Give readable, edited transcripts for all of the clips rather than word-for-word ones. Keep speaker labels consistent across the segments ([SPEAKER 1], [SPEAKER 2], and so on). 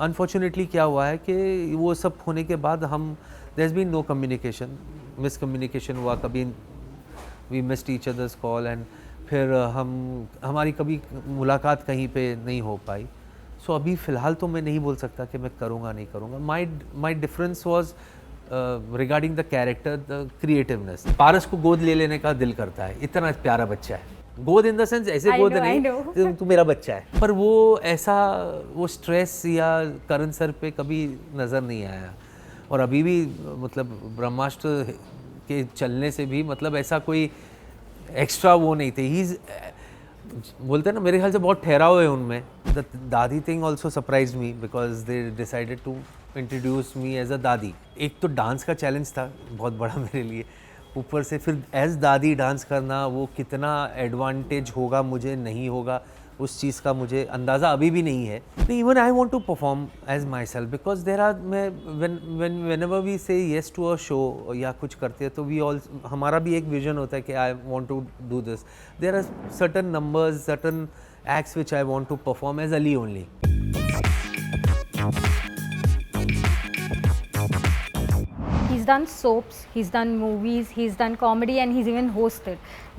[SPEAKER 1] Unfortunately क्या हुआ है कि वो सब होने के बाद हम there has been no communication, miscommunication हुआ, कभी we missed each others call and फिर हमारी कभी मुलाकात कहीं पे नहीं हो पाई। सो अभी फ़िलहाल तो मैं नहीं बोल सकता कि मैं करूँगा नहीं करूँगा। My difference was regarding the character, the creativeness. Paras को गोद ले लेने का दिल करता है, इतना प्यारा बच्चा है। गोद इन द सेंस ऐसे गोद नहीं, तू मेरा बच्चा है, पर वो ऐसा वो स्ट्रेस या करण सर पे कभी नज़र नहीं आया। और अभी भी मतलब ब्रह्मास्त्र के चलने से भी मतलब ऐसा कोई एक्स्ट्रा वो नहीं थे। ही बोलते हैं ना, मेरे ख्याल से बहुत ठहराव है उनमें। The dadi thing also surprise me because they decided to introduce me as a dadi. एक तो डांस का चैलेंज था बहुत बड़ा मेरे लिए, ऊपर से फिर एज दादी डांस करना, वो कितना एडवांटेज होगा मुझे, नहीं होगा, उस चीज़ का मुझे अंदाज़ा अभी भी नहीं है। Even I want to perform as my self because there are many whenever we say yes to a show या कुछ करते हैं तो वी ऑल हमारा भी एक विजन होता है कि I want to do this. There are certain numbers, certain acts which I want to perform as Ali only.
[SPEAKER 2] He's done soaps, he's done movies, he's done comedy, and he's even hosted.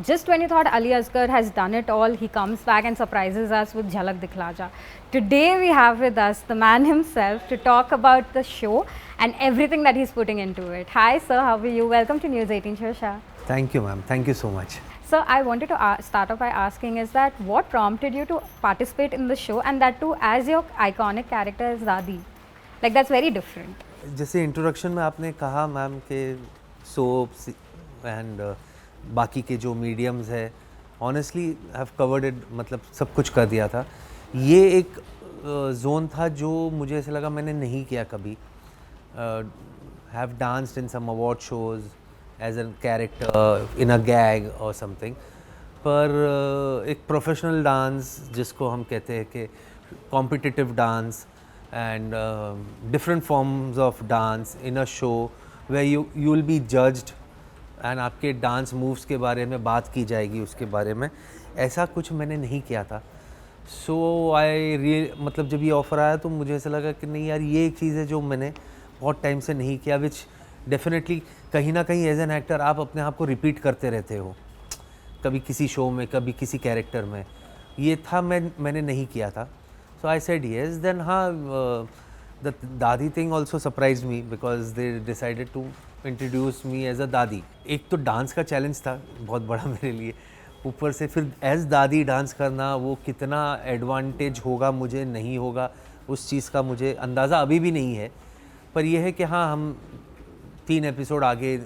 [SPEAKER 2] Just when you thought Ali Asgar has done it all, he comes back and surprises us with Jhalak Dikhla Ja. Today we have with us the man himself to talk about the show and everything that he's putting into it. Hi sir, how are you? Welcome to News 18 Shasha.
[SPEAKER 1] Thank you ma'am, thank you so much.
[SPEAKER 2] So I wanted to start off by asking is that what prompted you to participate in the show, and that too as your iconic character as Dadi? Like that's very different.
[SPEAKER 1] जैसे introduction में आपने कहा ma'am के soaps and बाकी के जो mediums है, honestly have covered it, मतलब सब कुछ कर दिया था। ये एक जोन था जो मुझे ऐसा लगा मैंने नहीं किया कभी। Have danced in some award shows as an character in a gag or something, पर एक प्रोफेशनल डांस जिसको हम कहते हैं कि competitive dance and different forms of dance in a show where you will be judged and आपके dance moves के बारे में बात की जाएगी, उसके बारे में, ऐसा कुछ मैंने नहीं किया था। सो मतलब जब ये ऑफ़र आया तो मुझे ऐसा लगा कि नहीं यार, ये एक चीज़ है जो मैंने बहुत टाइम से नहीं किया, विच डेफिनेटली कहीं ना कहीं एज एन एक्टर आप अपने आप को रिपीट करते रहते हो, कभी किसी शो में, कभी किसी कैरेक्टर में। ये था मैंने नहीं किया था। So I said yes. Then the दादी thing also surprised me because they decided to introduce me as a दादी। एक तो डांस का चैलेंज था बहुत बड़ा मेरे लिए, ऊपर से फिर एज दादी डांस करना, वो कितना एडवांटेज होगा मुझे, नहीं होगा, उस चीज़ का मुझे अंदाज़ा अभी भी नहीं है। पर यह है कि हाँ, हम 3 एपिसोड आगे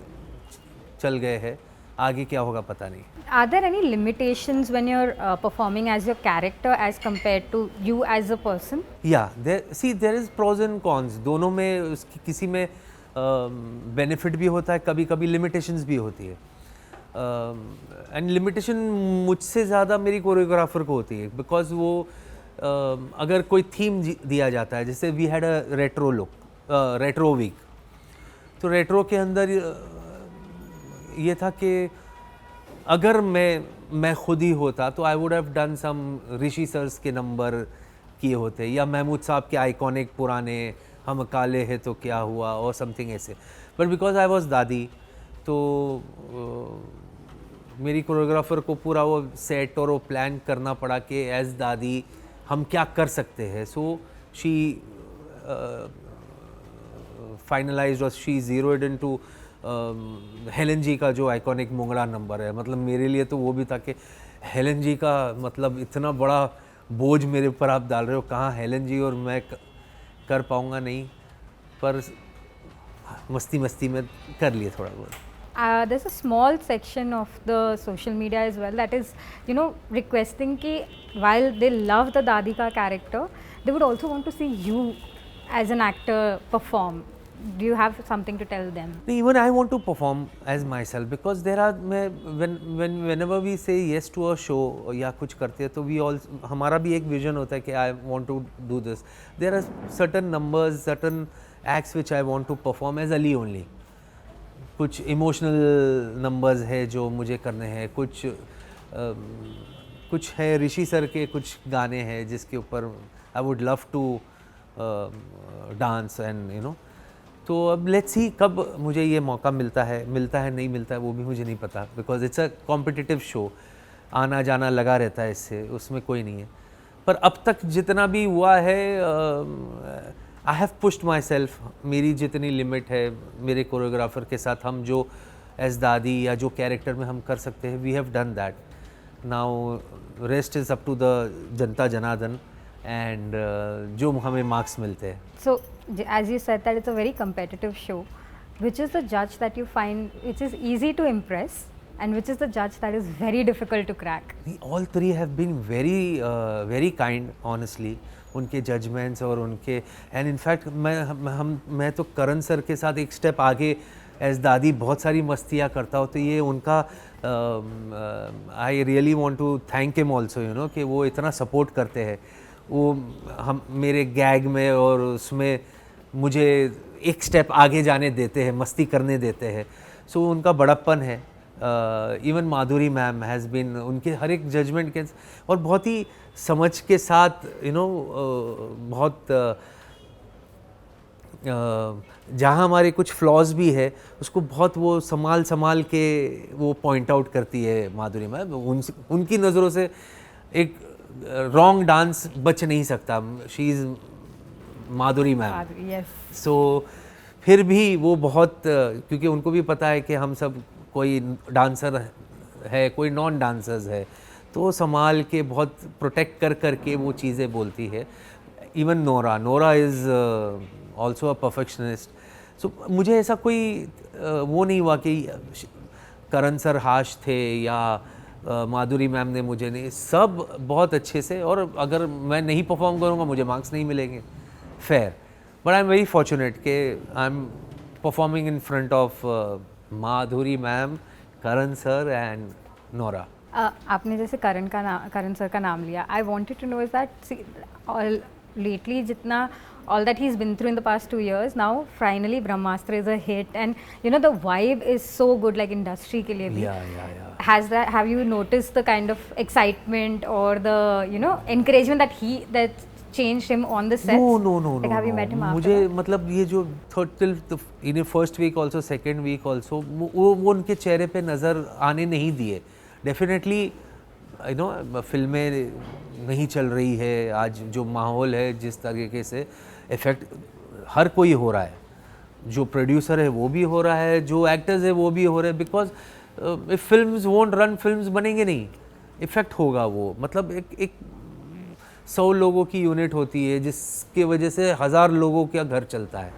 [SPEAKER 1] चल गए हैं, आगे क्या होगा पता नहीं।
[SPEAKER 2] Are there any limitations when you're performing as your character as compared to you as a person?
[SPEAKER 1] Yeah, there is pros and cons, दोनों में उसकी किसी में बेनिफिट भी होता है, कभी कभी लिमिटेशंस भी होती है। एंड लिमिटेशन मुझसे ज़्यादा मेरी कोरियोग्राफर को होती है, बिकॉज वो अगर कोई थीम दिया जाता है, जैसे we had a retro look, retro week, तो रेट्रो के अंदर ये था कि अगर मैं खुद ही होता तो I would have done some Rishi sirs के नंबर किए होते, या महमूद साहब के आइकॉनिक पुराने हम काले हैं तो क्या हुआ और समथिंग ऐसे। बट बिकॉज आई वॉज दादी, तो मेरी कोरियोग्राफर को पूरा वो सेट और वो प्लान करना पड़ा कि एज दादी हम क्या कर सकते हैं। सो शी फाइनलाइज्ड और शी जीरोड इनटू हेलन जी का जो आइकॉनिक मुंगड़ा नंबर है। मतलब मेरे लिए तो वो भी था कि हेलन जी का, मतलब इतना बड़ा बोझ मेरे ऊपर आप डाल रहे हो, कहाँ हेलन जी और मैं कर पाऊँगा नहीं, पर मस्ती मस्ती में कर लिए थोड़ा बहुत।
[SPEAKER 2] There's a small section of the social media as well that is, requesting ki while they love the Dadi ka character, they would also want to see you as an actor perform. Do you have something to tell them?
[SPEAKER 1] Even I want to perform as myself because there are whenever we say yes to a show या कुछ करते हैं तो we all हमारा भी एक vision होता है कि I want to do this. There are certain numbers, certain acts which I want to perform as Ali only. कुछ इमोशनल नंबर्स है जो मुझे करने हैं, कुछ है ऋषि सर के कुछ गाने हैं जिसके ऊपर I would love to dance and you know. तो अब लेट्स सी कब मुझे ये मौका मिलता है नहीं मिलता है वो भी मुझे नहीं पता, because it's a competitive show, आना जाना लगा रहता है इससे, उसमें कोई नहीं है. पर अब तक जितना भी हुआ है I have pushed my self, मेरी जितनी लिमिट है मेरे कोरियोग्राफर के साथ, हम जो एज दादी या जो कैरेक्टर में हम कर सकते हैं we have done that. Now rest is up to the janta janardan and जो हमें मार्क्स मिलते हैं.
[SPEAKER 2] So, as you said that it's a very competitive show, which is the judge that you find which is easy to impress and which is the judge that is very difficult to crack?
[SPEAKER 1] All three have been very kind, honestly. उनके judgements और उनके and in fact मैं तो करण sir के साथ एक step आगे as दादी बहुत सारी मस्तियाँ करता हूँ, तो ये उनका I really want to thank him also, you know, कि वो इतना सपोर्ट करते हैं. वो हम मेरे गैग में और उसमें मुझे एक स्टेप आगे जाने देते हैं, मस्ती करने देते हैं. सो उनका बड़प्पन है. Even Madhuri ma'am has been, उनके हर एक जजमेंट के और बहुत ही समझ के साथ, यू नो, बहुत जहाँ हमारे कुछ फ्लॉज भी है उसको बहुत वो संभाल के वो पॉइंट आउट करती है माधुरी मैम. उनकी नज़रों से एक रॉन्ग डांस बच नहीं सकता. She is Madhuri ma'am.
[SPEAKER 2] Yes.
[SPEAKER 1] सो फिर भी वो बहुत, क्योंकि उनको भी पता है कि हम सब कोई डांसर है, कोई नॉन डांसर्स है, तो वो संभाल के बहुत प्रोटेक्ट कर के वो चीज़ें बोलती है. Even Nora is also a perfectionist. So मुझे ऐसा कोई वो नहीं हुआ कि करण सर हाश थे या माधुरी मैम ने मुझे नहीं, सब बहुत अच्छे से. और अगर मैं नहीं परफॉर्म करूँगा मुझे मार्क्स नहीं मिलेंगे, fair. But I am very fortunate कि I am performing in front of Madhuri ma'am, Karan sir and Nora.
[SPEAKER 2] आपने जैसे करण सर का नाम लिया, I wanted to know is that all lately जितना all that he's been through in the past 2 years, now finally Brahmastra is a hit and you know the vibe is so good, like industry के लिए भी.
[SPEAKER 1] Yeah.
[SPEAKER 2] Have you noticed the kind of excitement or the, you know, encouragement that changed him on the sets?
[SPEAKER 1] No.
[SPEAKER 2] Like have you met him after?
[SPEAKER 1] मुझे मतलब ये जो in first week also, second week also, वो उनके चेहरे पे नज़र आने नहीं दिए. Definitely, यू नो, फिल्में नहीं चल रही है आज, जो माहौल है जिस तरीके से इफ़ेक्ट हर कोई हो रहा है, जो प्रोड्यूसर है वो भी हो रहा है, जो एक्टर्स है वो भी हो रहे हैं. Because if films won't run, films बनेंगे नहीं, इफ़ेक्ट होगा वो. मतलब एक 100 लोगों की यूनिट होती है जिसके वजह से 1000 लोगों का घर चलता है.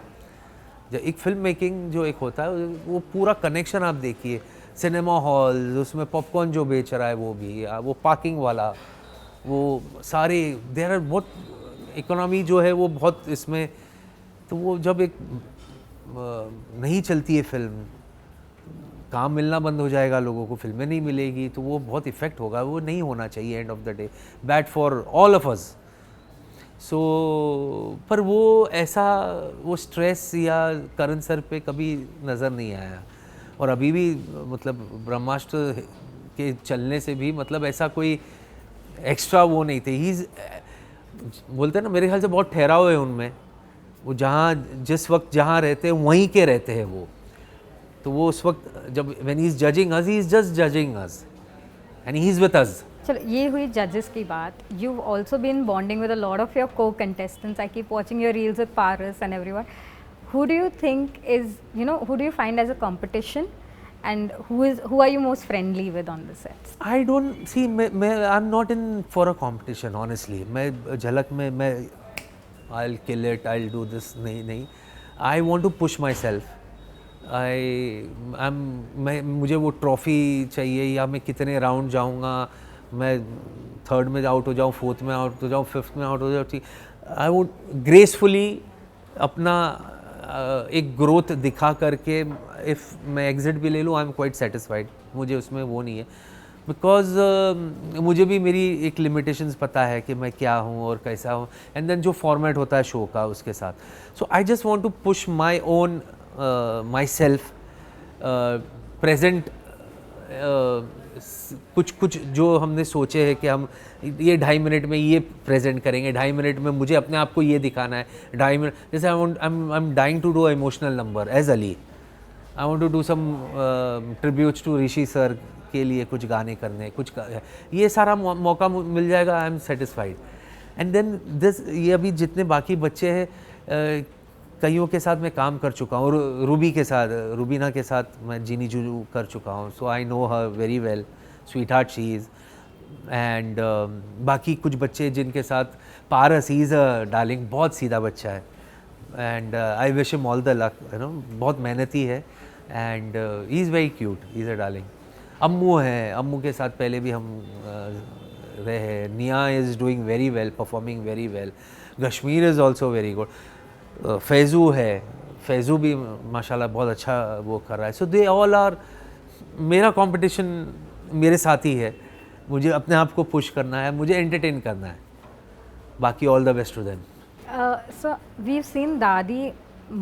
[SPEAKER 1] जब एक फिल्म मेकिंग जो एक होता है वो पूरा कनेक्शन आप देखिए, सिनेमा हॉल, उसमें पॉपकॉर्न जो बेच रहा है वो भी, वो पार्किंग वाला, वो सारे देयर आर बहुत इकोनॉमी जो है वो बहुत इसमें. तो वो जब एक नहीं चलती है फिल्म, काम मिलना बंद हो जाएगा लोगों को, फिल्में नहीं मिलेगी, तो वो बहुत इफ़ेक्ट होगा. वो नहीं होना चाहिए end of the day, bad for all of us. So पर वो ऐसा वो स्ट्रेस या करण सर पे कभी नज़र नहीं आया. और अभी भी मतलब ब्रह्मास्त्र के चलने से भी मतलब ऐसा कोई एक्स्ट्रा वो नहीं थे. ही बोलते हैं ना, मेरे ख्याल से बहुत ठहराव है उनमें. वो जहाँ जिस वक्त जहाँ रहते हैं वहीं के रहते हैं वो. तो वो उस वक्त जब when he is judging us, he is just judging us and he is with us.
[SPEAKER 2] चलो ये हुई जजेस की बात. You also been bonding with a lot of your co-contestants. I keep watching your reels with Paras and everyone. Who do you think is, you know, who do you find as a competition and who are you most friendly with on the sets?
[SPEAKER 1] I don't see, I'm not in for a competition, honestly. मैं झलक में मैं I'll kill it, I'll do this, नहीं. I want to push myself. मुझे वो trophy चाहिए, या मैं कितने राउंड जाऊँगा, मैं 3rd में आउट हो जाऊँ, 4th में आउट हो जाऊँ, 5th में आउट हो जाऊँ. आई वुड ग्रेसफुली अपना एक ग्रोथ दिखा करके, इफ़ मैं एग्ज़िट भी ले लूँ, आई एम क्वाइट सेटिस्फाइड. मुझे उसमें वो नहीं है, बिकॉज मुझे भी मेरी एक लिमिटेशंस पता है कि मैं क्या हूँ और कैसा हूँ, एंड देन जो फॉर्मेट होता है शो का उसके साथ. So I just want to push my own myself, present कुछ कुछ जो हमने सोचे है कि हम ये 2.5 मिनट में ये प्रेजेंट करेंगे, 2.5 मिनट में मुझे अपने आप को ये दिखाना है, 2.5 मिनट, जैसे I am dying to do a emotional number as Ali, I want to do some tributes to Rishi sir के लिए कुछ गाने करने, ये सारा मौका मिल जाएगा, I am satisfied. And then this, ये अभी जितने बाकी बच्चे हैं, कईयों के साथ मैं काम कर चुका हूँ, रूबी के साथ, रूबीना के साथ मैं जीनी जूजू कर चुका हूँ, so I know her very well, sweetheart she is. And बाकी कुछ बच्चे जिनके साथ, पारस ही इज़ अ डार्लिंग, बहुत सीधा बच्चा है, and I wish him all the luck, you know, बहुत मेहनती है, and he is very cute, he is a darling. Ammu है, अम्मू के साथ पहले भी हम रहे हैं। निया is doing very well, performing very well. Kashmir is also very good. Faizu है, फैज़ू भी माशाल्लाह बहुत अच्छा वो कर रहा है। सो दे ऑल आर, मेरा कंपटीशन मेरे साथ ही है, मुझे अपने आप को पुश करना है, मुझे एंटरटेन करना है, बाकी all the best to them.
[SPEAKER 2] So we've seen Dadi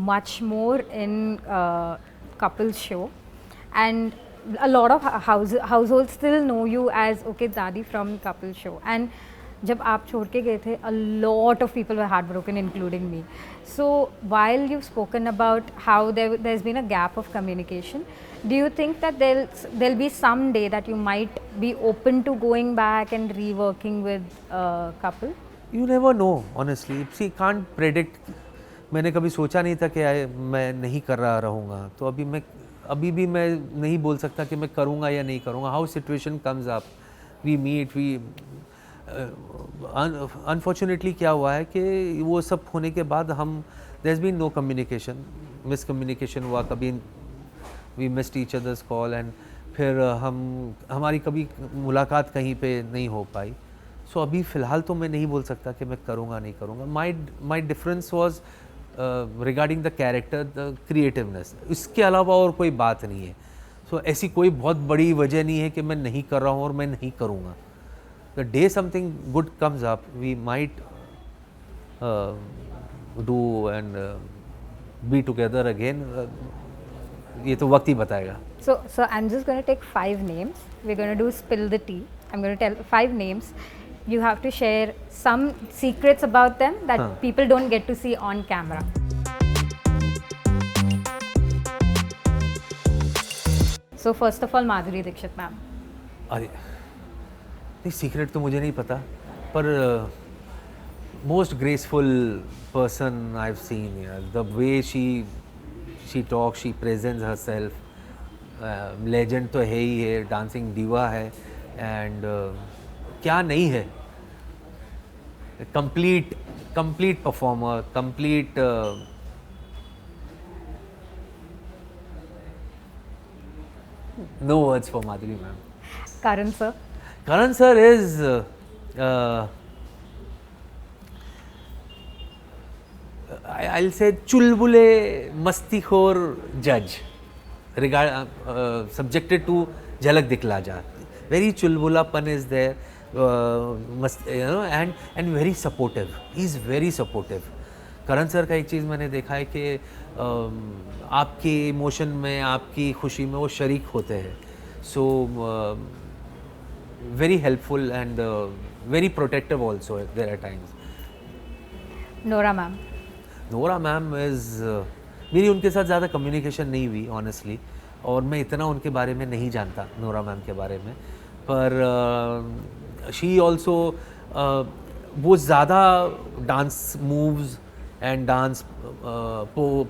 [SPEAKER 2] much more in couple show, and a lot of households still know you as okay Dadi from couple show. And जब आप छोड़ के गए थे, a lot of people were heartbroken, including me. So while you've spoken about how there's been a gap of communication, do you think that there'll be some day that you might be open to going back and reworking with a couple?
[SPEAKER 1] You never know, honestly. See, can't predict. मैंने कभी सोचा नहीं था कि मैं नहीं कर रहा रहूँगा, तो अभी भी मैं नहीं बोल सकता कि मैं करूँगा या नहीं करूँगा. How situation comes up, we meet, we unfortunately क्या हुआ है कि वो सब होने के बाद हम, there has been no communication, miscommunication हुआ, कभी we missed each others call, and फिर हमारी कभी मुलाकात कहीं पे नहीं हो पाई. सो अभी फ़िलहाल तो मैं नहीं बोल सकता कि मैं करूँगा नहीं करूँगा. My difference was regarding the character, the creativeness, इसके अलावा और कोई बात नहीं है. सो ऐसी कोई बहुत बड़ी वजह नहीं है कि मैं नहीं कर रहा हूँ और मैं नहीं करूँगा. The day something good comes up, we might do and be together again. ये तो वक्त ही बताएगा.
[SPEAKER 2] So I'm just going to take 5 names. We're going to do spill the tea. I'm going to tell 5 names. You have to share some secrets about them that people don't get to see on camera. So first of all, Madhuri Dixit ma'am.
[SPEAKER 1] अरे नहीं, secret तो मुझे नहीं पता, पर most graceful person I have seen. The way she talk, she presents herself, legend तो है ही है, डांसिंग डीवा है, एंड क्या नहीं है, complete performer, complete no words for Madhuri ma'am.
[SPEAKER 2] Karan sir.
[SPEAKER 1] Karan sir is I'll say chulbule mastikhor judge, subjected to Jhalak Dikhla Ja. Very chulbulapan is there, and very supportive. He's very supportive. Karan sir का एक चीज़ मैंने देखा है कि आपके emotion में, आपकी खुशी में वो शरीक होते हैं. सो very helpful and very protective also there at times.
[SPEAKER 2] Nora ma'am.
[SPEAKER 1] Nora ma'am is मेरी उनके साथ ज़्यादा कम्युनिकेशन नहीं हुई ऑनेस्टली, और मैं इतना उनके बारे में नहीं जानता नोरा मैम के बारे में. पर शी ऑल्सो, वो ज़्यादा dance moves and dance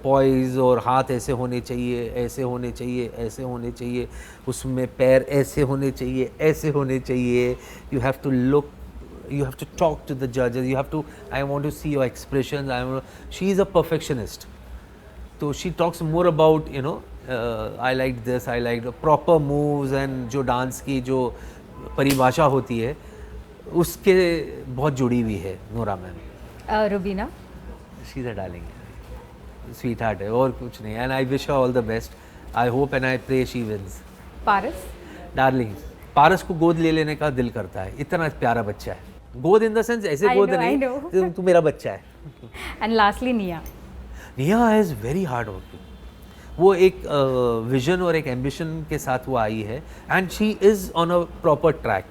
[SPEAKER 1] poise, और हाथ ऐसे होने चाहिए, ऐसे होने चाहिए, ऐसे होने चाहिए, उसमें पैर ऐसे होने चाहिए, ऐसे होने चाहिए. You have to look, you have to talk to the judges, you have to, I want to see your expressions, she is a perfectionist, so she talks more about, you know, I like this, I like the proper moves, and जो dance की जो परिभाषा होती है उसके बहुत जुड़ी हुई है Nora ma'am.
[SPEAKER 2] Rubina.
[SPEAKER 1] She is a darling, sweetheart है, और कुछ नहीं. And I wish her all the best. I hope and I pray she wins.
[SPEAKER 2] Paras.
[SPEAKER 1] Darling, Paras को गोद ले लेने का दिल करता है, इतना प्यारा बच्चा है. गोद इन द सेंस ऐसे गोद नहीं, तू मेरा बच्चा है.
[SPEAKER 2] And lastly Nia.
[SPEAKER 1] Nia is very hard working. वो एक विजन और एक एम्बिशन के साथ वो आई है, and she is on a proper track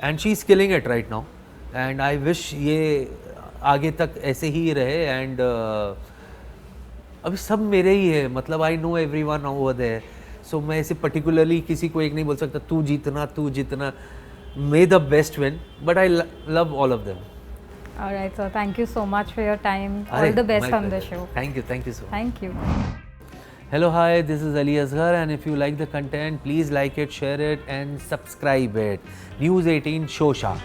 [SPEAKER 1] and she is killing it right now, and I wish ये आगे तक ऐसे ही रहे। एंड अभी सब मेरे ही है, मतलब I know everyone over there, so मैं ऐसे पर्टिकुलरली किसी को एक नहीं बोल सकता तू जीतना, मे the best win, but I love all of them.
[SPEAKER 2] All right, so thank you so much for your time. All the best on the show.
[SPEAKER 1] Thank you so much.
[SPEAKER 2] Thank you.
[SPEAKER 1] Hello, hi, this is Ali Asghar, and if you like the content, please like it, share it, and subscribe it. News 18 Shosha.